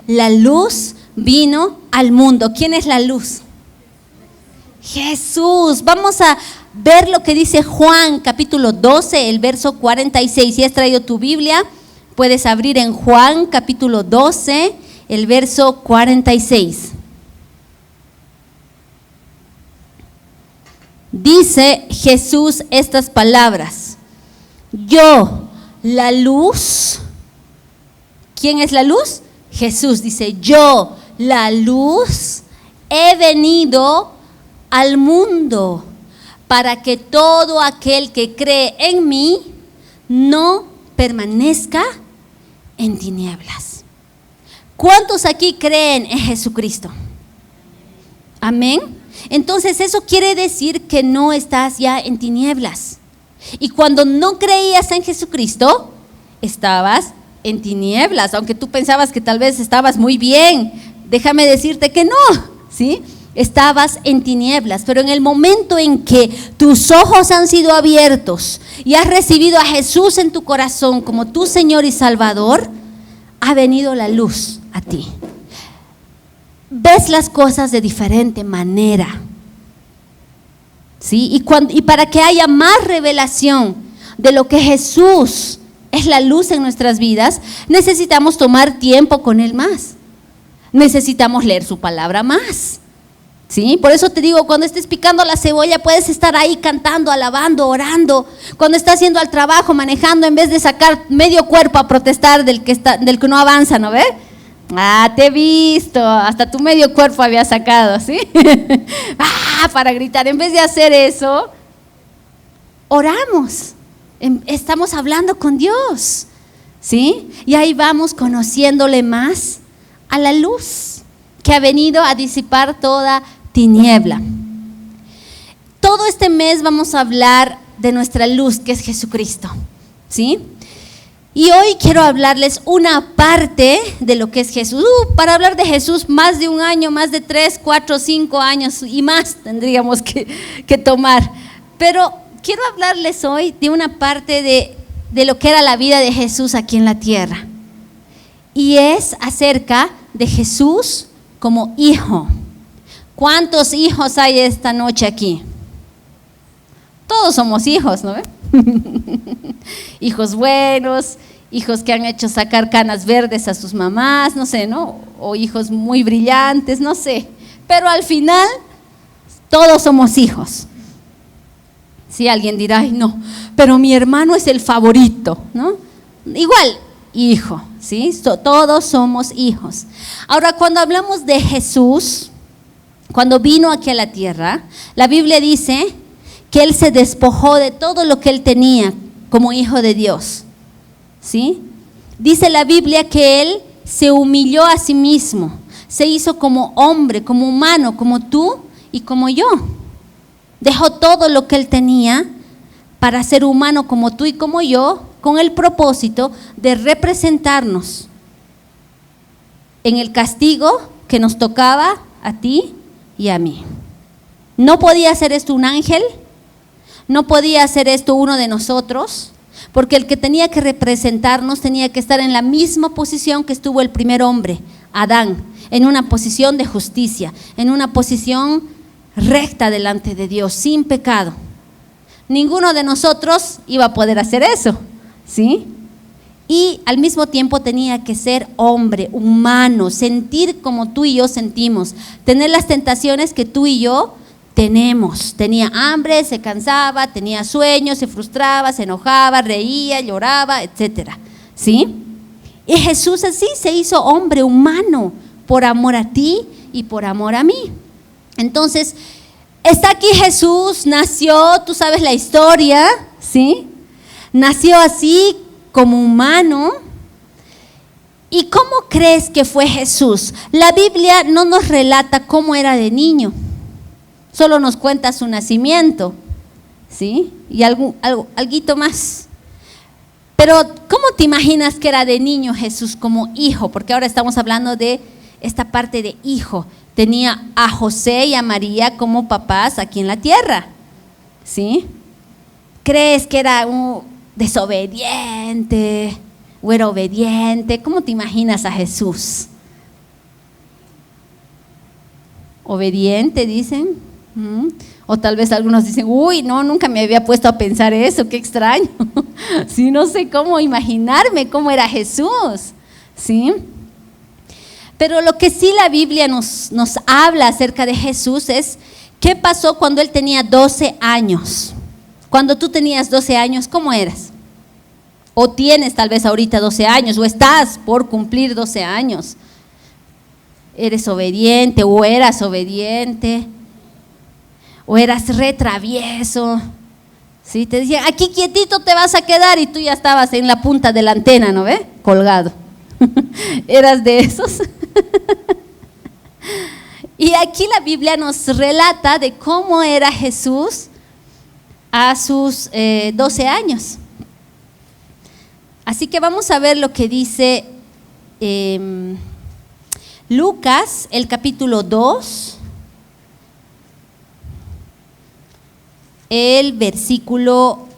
La luz vino al mundo. ¿Quién es la luz? Jesús. Vamos a ver lo que dice Juan capítulo 12, el verso 46. Si has traído tu Biblia, puedes abrir en Juan capítulo 12, el verso 46. Dice Jesús estas palabras: yo, la luz. ¿Quién es la luz? Jesús dice: yo, la luz, he venido al mundo para que todo aquel que cree en mí no permanezca en tinieblas. ¿Cuántos aquí creen en Jesucristo? Amén. Entonces eso quiere decir que no estás ya en tinieblas. Y cuando no creías en Jesucristo, estabas en tinieblas, aunque tú pensabas que tal vez estabas muy bien. Déjame decirte que no, ¿sí? Estabas en tinieblas, pero en el momento en que tus ojos han sido abiertos y has recibido a Jesús en tu corazón como tu Señor y Salvador, ha venido la luz a ti. Ves las cosas de diferente manera, ¿sí? Y para que haya más revelación de lo que Jesús es la luz en nuestras vidas, necesitamos tomar tiempo con Él más. Necesitamos leer su palabra más, ¿sí? Por eso te digo, cuando estés picando la cebolla, puedes estar ahí cantando, alabando, orando. Cuando estás yendo al trabajo, manejando, en vez de sacar medio cuerpo a protestar del que no avanza, ¿no ves? Ah, te he visto, hasta tu medio cuerpo había sacado, ¿sí? Para gritar. En vez de hacer eso, oramos. Estamos hablando con Dios, ¿sí? Y ahí vamos conociéndole más a la luz que ha venido a disipar toda tiniebla. Todo este mes vamos a hablar de nuestra luz, que es Jesucristo, ¿sí? Y hoy quiero hablarles una parte de lo que es Jesús. Para hablar de Jesús, más de un año, más de 3, 4, 5 años y más tendríamos que tomar. Pero quiero hablarles hoy de una parte de lo que era la vida de Jesús aquí en la tierra. Y es acerca de Jesús como hijo. ¿Cuántos hijos hay esta noche aquí? Todos somos hijos, ¿no? Hijos buenos, hijos que han hecho sacar canas verdes a sus mamás, no sé, ¿no? O hijos muy brillantes, no sé. Pero al final, todos somos hijos. Si alguien dirá, ay no, pero mi hermano es el favorito, ¿no? Igual, hijo, ¿sí? Todos somos hijos. Ahora, cuando hablamos de Jesús, cuando vino aquí a la tierra, la Biblia dice que Él se despojó de todo lo que Él tenía como hijo de Dios, ¿sí? Dice la Biblia que Él se humilló a sí mismo, se hizo como hombre, como humano, como tú y como yo. Dejó todo lo que Él tenía para ser humano como tú y como yo, con el propósito de representarnos en el castigo que nos tocaba a ti y a mí. No podía hacer esto un ángel, no podía hacer esto uno de nosotros, porque el que tenía que representarnos tenía que estar en la misma posición que estuvo el primer hombre, Adán, en una posición de justicia, en una posición recta delante de Dios, sin pecado. Ninguno de nosotros iba a poder hacer eso, ¿sí? Y al mismo tiempo tenía que ser hombre, humano, sentir como tú y yo sentimos, tener las tentaciones que tú y yo tenemos. Tenía hambre, se cansaba, tenía sueño, se frustraba, se enojaba, reía, lloraba, etcétera, ¿sí? Y Jesús así se hizo hombre, humano, por amor a ti y por amor a mí. Entonces, está aquí Jesús, nació, tú sabes la historia, ¿sí? Nació así como humano. ¿Y cómo crees que fue Jesús? La Biblia no nos relata cómo era de niño, solo nos cuenta su nacimiento, ¿sí? Y alguito más. Pero ¿cómo te imaginas que era de niño Jesús como hijo? Porque ahora estamos hablando de esta parte de hijo. Tenía a José y a María como papás aquí en la tierra, ¿sí? ¿Crees que era un desobediente o era obediente? ¿Cómo te imaginas a Jesús? obediente, dicen. O tal vez algunos dicen, uy, no, nunca me había puesto a pensar eso, qué extraño. Sí, no sé cómo imaginarme cómo era Jesús, ¿sí? Pero lo que sí la Biblia nos habla acerca de Jesús es qué pasó cuando él tenía 12 años. Cuando tú tenías 12 años, ¿cómo eras? O tienes tal vez ahorita 12 años, o estás por cumplir 12 años. ¿Eres obediente o eras obediente? ¿O eras re travieso? ¿Sí? Te decían, aquí quietito te vas a quedar, y tú ya estabas en la punta de la antena, ¿no ve? Colgado. ¿Eras de esos? Y aquí la Biblia nos relata de cómo era Jesús a sus 12 años. Así que vamos a ver lo que dice Lucas, el capítulo 2, el versículo...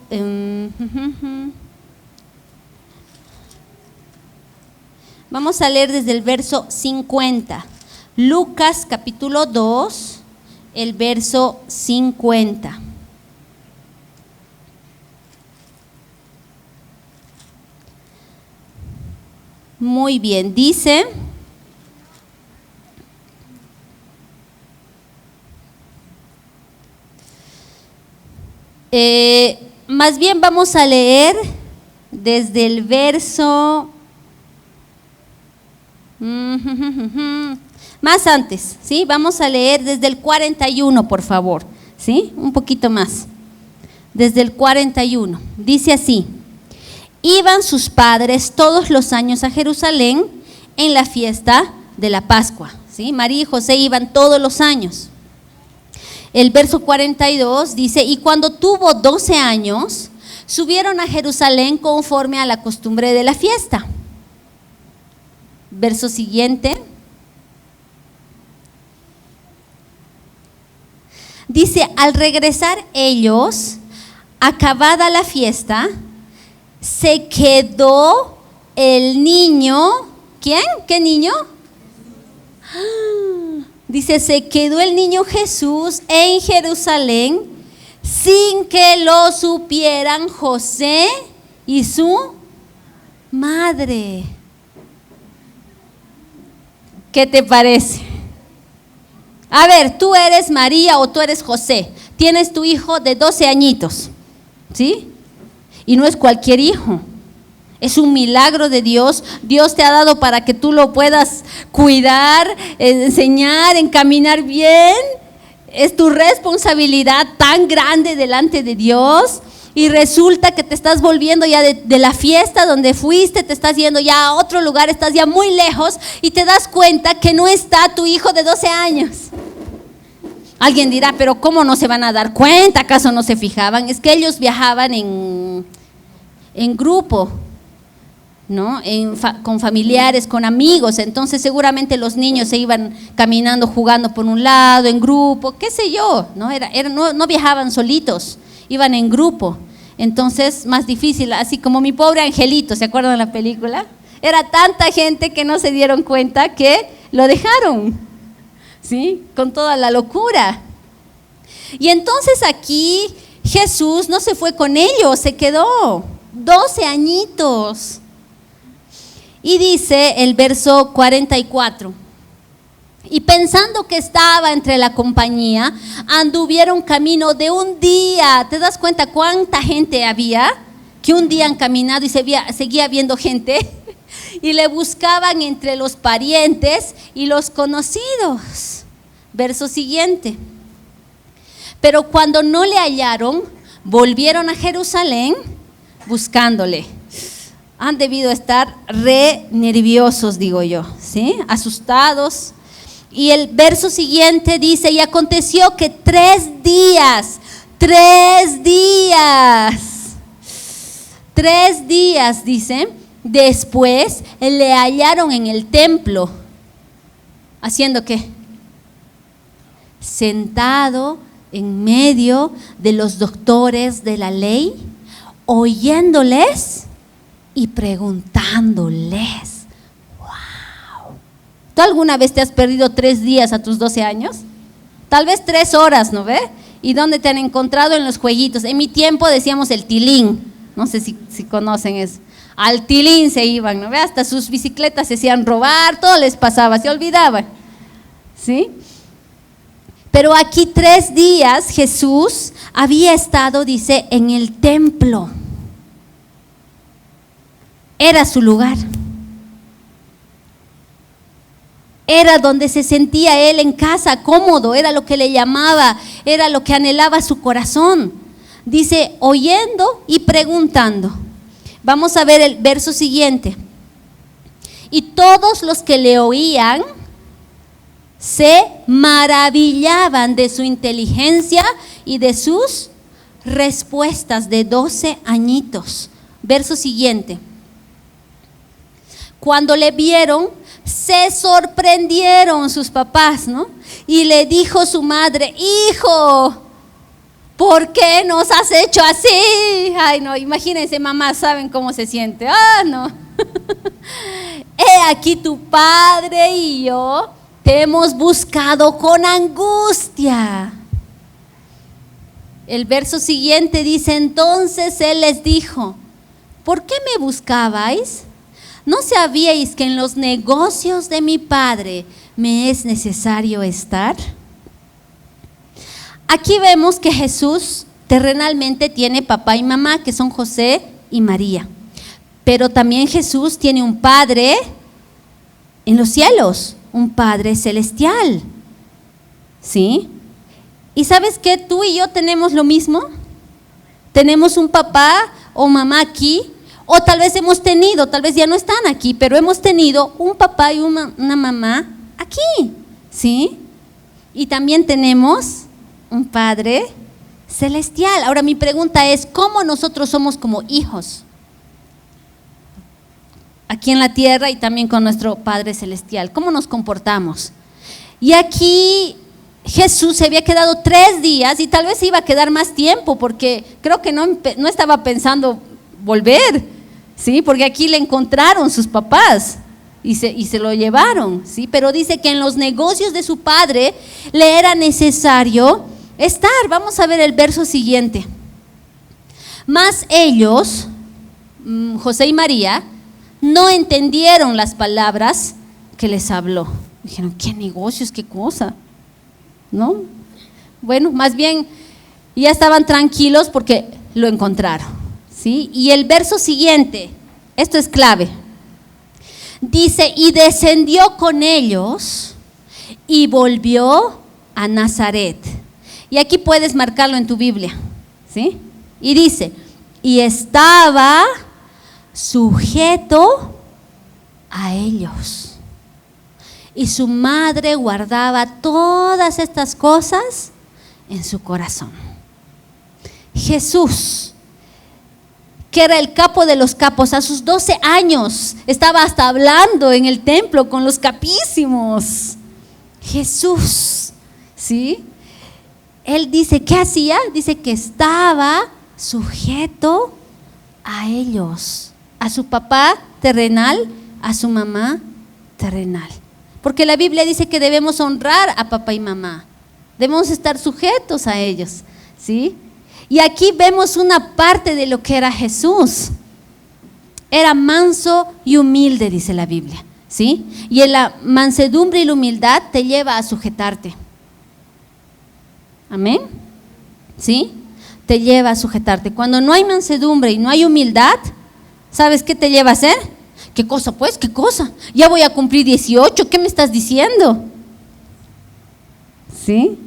Vamos a leer desde el verso 50. Lucas capítulo 2, el verso 50. Muy bien, dice: más bien vamos a leer desde el verso... más antes, ¿sí? Vamos a leer desde el 41, por favor, ¿sí? Un poquito más. Desde el 41. Dice así: iban sus padres todos los años a Jerusalén en la fiesta de la Pascua, ¿sí? María y José iban todos los años. El verso 42 dice: y cuando tuvo 12 años, subieron a Jerusalén conforme a la costumbre de la fiesta. Verso siguiente. Dice: al regresar ellos, acabada la fiesta, se quedó el niño. ¿Quién? ¿Qué niño? Dice: se quedó el niño Jesús en Jerusalén sin que lo supieran José y su madre. ¿Qué te parece? A ver, tú eres María o tú eres José. Tienes tu hijo de 12 añitos, ¿sí? Y no es cualquier hijo. Es un milagro de Dios. Dios te ha dado para que tú lo puedas cuidar, enseñar, encaminar bien. Es tu responsabilidad tan grande delante de Dios. Y resulta que te estás volviendo ya de la fiesta donde fuiste, te estás yendo ya a otro lugar, estás ya muy lejos y te das cuenta que no está tu hijo de 12 años. Alguien dirá, pero ¿cómo no se van a dar cuenta? ¿Acaso no se fijaban? Es que ellos viajaban en grupo, ¿no? Con familiares, con amigos. Entonces seguramente los niños se iban caminando, jugando por un lado, en grupo, qué sé yo, ¿no? No viajaban solitos, iban en grupo. Entonces más difícil, así como mi pobre angelito, ¿se acuerdan de la película? Era tanta gente que no se dieron cuenta que lo dejaron, ¿sí? Con toda la locura. Y entonces aquí Jesús no se fue con ellos, se quedó 12 añitos. Y dice el verso 44: y pensando que estaba entre la compañía, anduvieron camino de un día. ¿Te das cuenta cuánta gente había? Que un día han caminado y seguía habiendo gente. Y le buscaban entre los parientes y los conocidos. Verso siguiente: pero cuando no le hallaron, volvieron a Jerusalén buscándole. Han debido estar re nerviosos, digo yo, ¿sí? Asustados. Y el verso siguiente dice: y aconteció que 3 días, 3 días, dice, después le hallaron en el templo. ¿Haciendo qué? Sentado en medio de los doctores de la ley, oyéndoles y preguntándoles. ¿Tú alguna vez te has perdido 3 días a tus 12 años? Tal vez 3 horas, ¿no ve? ¿Y dónde te han encontrado? En los jueguitos. En mi tiempo decíamos el tilín. No sé si conocen eso. Al tilín se iban, ¿no ve? Hasta sus bicicletas se hacían robar, todo les pasaba, se olvidaban. ¿Sí? Pero aquí 3 días Jesús había estado, dice, en el templo. Era su lugar. Era donde se sentía él en casa, cómodo, era lo que le llamaba, era lo que anhelaba su corazón. Dice, oyendo y preguntando. Vamos a ver el verso siguiente. Y todos los que le oían se maravillaban de su inteligencia y de sus respuestas de 12 añitos. Verso siguiente. Cuando le vieron, se sorprendieron sus papás, ¿no? Y le dijo su madre, hijo, ¿por qué nos has hecho así? Ay, no, imagínense, mamás, ¿saben cómo se siente? Ah, no. He aquí tu padre y yo te hemos buscado con angustia. El verso siguiente dice, entonces él les dijo, ¿por qué me buscabais? ¿No sabíais que en los negocios de mi padre me es necesario estar? Aquí vemos que Jesús terrenalmente tiene papá y mamá, que son José y María. Pero también Jesús tiene un Padre en los cielos, un Padre celestial. ¿Sí? ¿Y sabes qué? Tú y yo tenemos lo mismo. Tenemos un papá o mamá aquí, o tal vez hemos tenido, tal vez ya no están aquí, pero hemos tenido un papá y una mamá aquí. ¿Sí? Y también tenemos un Padre celestial. Ahora mi pregunta es, ¿cómo nosotros somos como hijos? Aquí en la tierra y también con nuestro Padre celestial. ¿Cómo nos comportamos? Y aquí Jesús se había quedado 3 días y tal vez se iba a quedar más tiempo porque creo que no estaba pensando volver, ¿sí? Porque aquí le encontraron sus papás y se lo llevaron, ¿sí? Pero dice que en los negocios de su padre le era necesario estar. Vamos a ver el verso siguiente. Mas ellos, José y María, no entendieron las palabras que les habló. Dijeron, ¿qué negocios? ¿Qué cosa? ¿No? Bueno, más bien ya estaban tranquilos porque lo encontraron, ¿sí? Y el verso siguiente, esto es clave. Dice, y descendió con ellos y volvió a Nazaret. Y aquí puedes marcarlo en tu Biblia, ¿sí? Y dice, y estaba sujeto a ellos. Y su madre guardaba todas estas cosas en su corazón. Jesús, que era el capo de los capos, a sus 12 años estaba hasta hablando en el templo con los capísimos. Jesús, ¿sí? Él dice, ¿qué hacía? Dice que estaba sujeto a ellos, a su papá terrenal, a su mamá terrenal. Porque la Biblia dice que debemos honrar a papá y mamá, debemos estar sujetos a ellos, ¿sí? Y aquí vemos una parte de lo que era Jesús. Era manso y humilde, dice la Biblia, ¿sí? Y en la mansedumbre y la humildad te lleva a sujetarte. Amén, ¿sí? Te lleva a sujetarte. Cuando no hay mansedumbre y no hay humildad, ¿sabes qué te lleva a hacer? ¿Qué cosa pues? ¿Qué cosa? Ya voy a cumplir 18, ¿qué me estás diciendo? ¿Sí?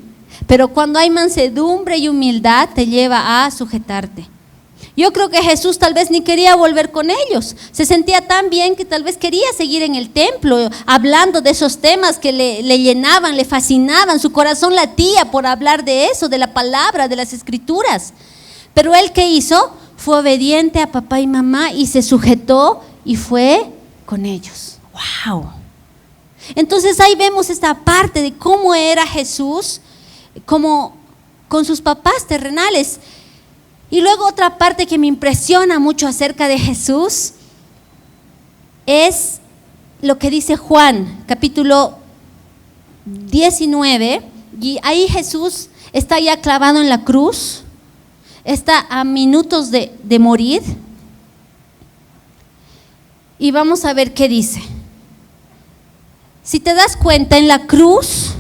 Pero cuando hay mansedumbre y humildad te lleva a sujetarte. Yo creo que Jesús tal vez ni quería volver con ellos. Se sentía tan bien que tal vez quería seguir en el templo hablando de esos temas que le llenaban, le fascinaban. Su corazón latía por hablar de eso, de la palabra, de las escrituras. Pero él, ¿qué hizo? Fue obediente a papá y mamá y se sujetó y fue con ellos. ¡Wow! Entonces ahí vemos esta parte de cómo era Jesús como con sus papás terrenales. Y luego otra parte que me impresiona mucho acerca de Jesús es lo que dice Juan, capítulo 19, Y ahí Jesús está ya clavado en la cruz, está a minutos de morir. Y vamos a ver qué dice. Si te das cuenta, en la cruz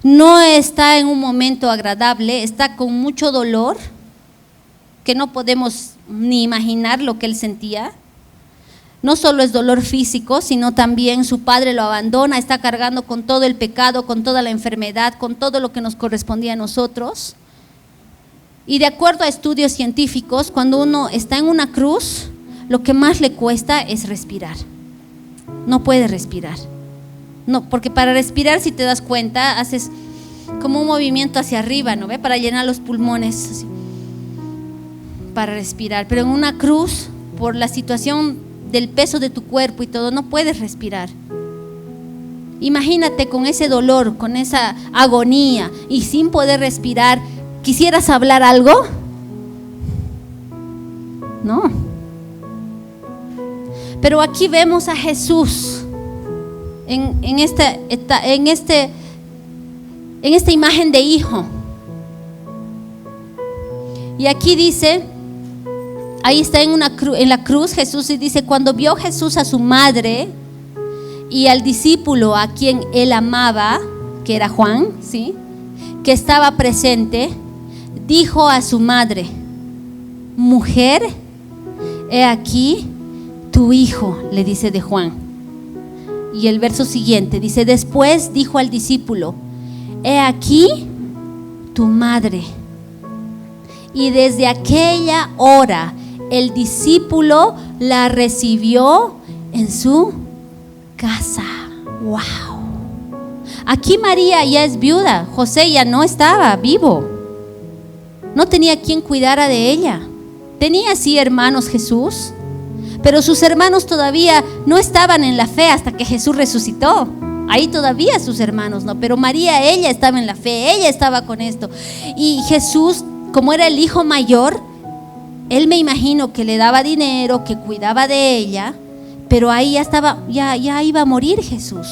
no está en un momento agradable, está con mucho dolor, que no podemos ni imaginar lo que él sentía. No solo es dolor físico, sino también su padre lo abandona, está cargando con todo el pecado, con toda la enfermedad, con todo lo que nos correspondía a nosotros. Y de acuerdo a estudios científicos, cuando uno está en una cruz, lo que más le cuesta es respirar. No puede respirar. No, porque para respirar, si te das cuenta, haces como un movimiento hacia arriba, ¿no ve? Para llenar los pulmones, así, para respirar. Pero en una cruz, por la situación del peso de tu cuerpo y todo, no puedes respirar. Imagínate con ese dolor, con esa agonía y sin poder respirar. ¿Quisieras hablar algo? No. Pero aquí vemos a Jesús en esta imagen de hijo. Y aquí dice, ahí está en la cruz Jesús, y dice: cuando vio Jesús a su madre y al discípulo a quien él amaba, que era Juan, ¿sí?, que estaba presente, dijo a su madre: mujer, he aquí tu hijo, le dice de Juan. Y el verso siguiente dice: después dijo al discípulo: he aquí tu madre. Y desde aquella hora el discípulo la recibió en su casa. ¡Wow! Aquí María ya es viuda, José ya no estaba vivo, no tenía quien cuidara de ella. Tenía sí hermanos Jesús, pero sus hermanos todavía no estaban en la fe hasta que Jesús resucitó. Ahí todavía sus hermanos no, pero María, ella estaba en la fe, ella estaba con esto. Y Jesús, como era el hijo mayor, él, me imagino que le daba dinero, que cuidaba de ella, pero ahí ya estaba, ya iba a morir Jesús.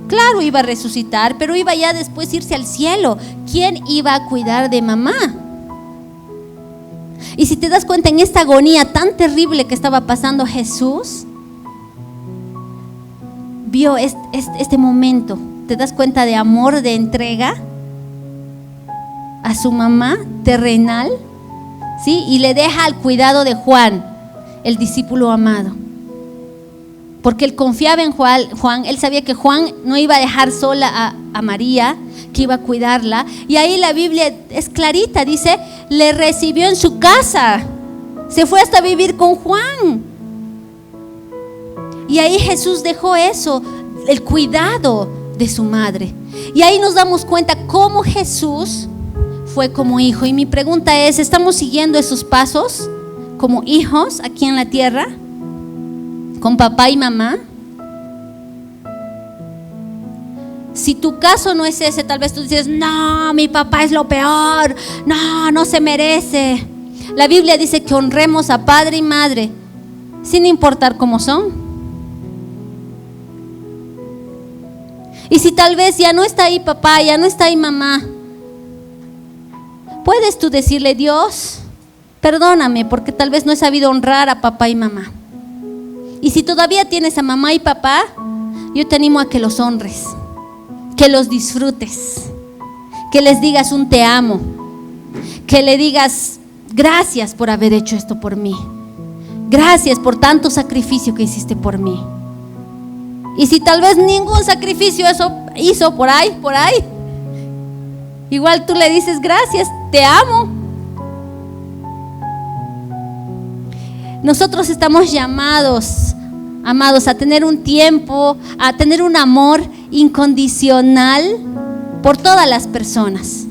Claro, iba a resucitar, pero iba ya después a irse al cielo. ¿Quién iba a cuidar de mamá? Y si te das cuenta, en esta agonía tan terrible que estaba pasando Jesús, vio este momento, te das cuenta, de amor, de entrega a su mamá terrenal, ¿sí? Y le deja al cuidado de Juan, el discípulo amado, porque él confiaba en Juan. Él sabía que Juan no iba a dejar sola a María, que iba a cuidarla. Y ahí la Biblia es clarita, dice: le recibió en su casa, se fue hasta vivir con Juan. Y ahí Jesús dejó eso, el cuidado de su madre. Y ahí nos damos cuenta cómo Jesús fue como hijo. Y mi pregunta es: ¿estamos siguiendo esos pasos como hijos aquí en la tierra, con papá y mamá? Si tu caso no es ese, tal vez tú dices: no, mi papá es lo peor, no se merece. La Biblia dice que honremos a padre y madre sin importar cómo son. Y si tal vez ya no está ahí papá, ya no está ahí mamá, puedes tú decirle: Dios, perdóname porque tal vez no he sabido honrar a papá y mamá. Y si todavía tienes a mamá y papá, yo te animo a que los honres, que los disfrutes, que les digas un te amo, que le digas: gracias por haber hecho esto por mí, gracias por tanto sacrificio que hiciste por mí. Y si tal vez ningún sacrificio eso hizo por ahí, igual tú le dices: gracias, te amo. Nosotros estamos llamados, amados, a tener un tiempo, a tener un amor incondicional por todas las personas.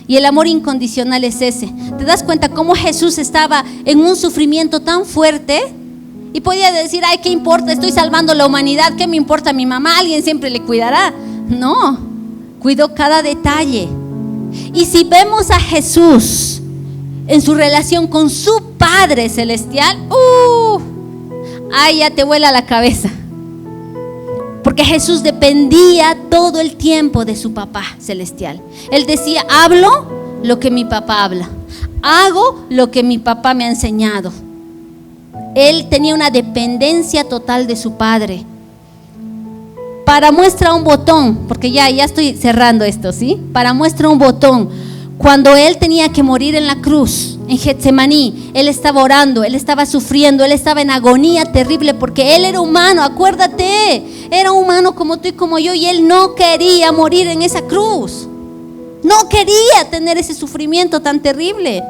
Y el amor incondicional es ese. ¿Te das cuenta cómo Jesús estaba en un sufrimiento tan fuerte? Y podía decir: ay, ¿qué importa? Estoy salvando la humanidad, ¿qué me importa mi mamá? Alguien siempre le cuidará. No, cuidó cada detalle. Y si vemos a Jesús en su relación con su Padre Celestial, ay, ya te vuela la cabeza. Porque Jesús dependía todo el tiempo de su papá celestial. Él decía, hablo lo que mi papá habla, hago lo que mi papá me ha enseñado. Él tenía una dependencia total de su padre. Para muestra un botón, porque ya estoy cerrando esto, ¿sí? Para muestra un botón, cuando él tenía que morir en la cruz, en Getsemaní, él estaba orando, él estaba sufriendo, él estaba en agonía terrible, porque él era humano, acuérdate, era humano como tú y como yo, y él no quería morir en esa cruz, no quería tener ese sufrimiento tan terrible.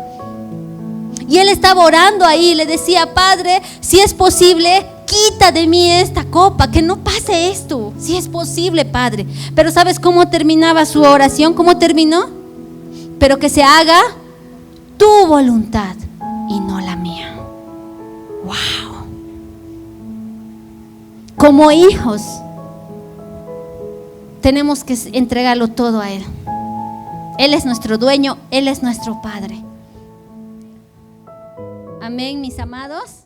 Y él estaba orando ahí, le decía, Padre, si es posible, quita de mí esta copa, que no pase esto, si es posible, Padre. Pero ¿sabes cómo terminaba su oración? ¿Cómo terminó? Pero que se haga tu voluntad y no la mía. Wow. Como hijos tenemos que entregarlo todo a Él. Él es nuestro dueño, Él es nuestro Padre. Amén, mis amados.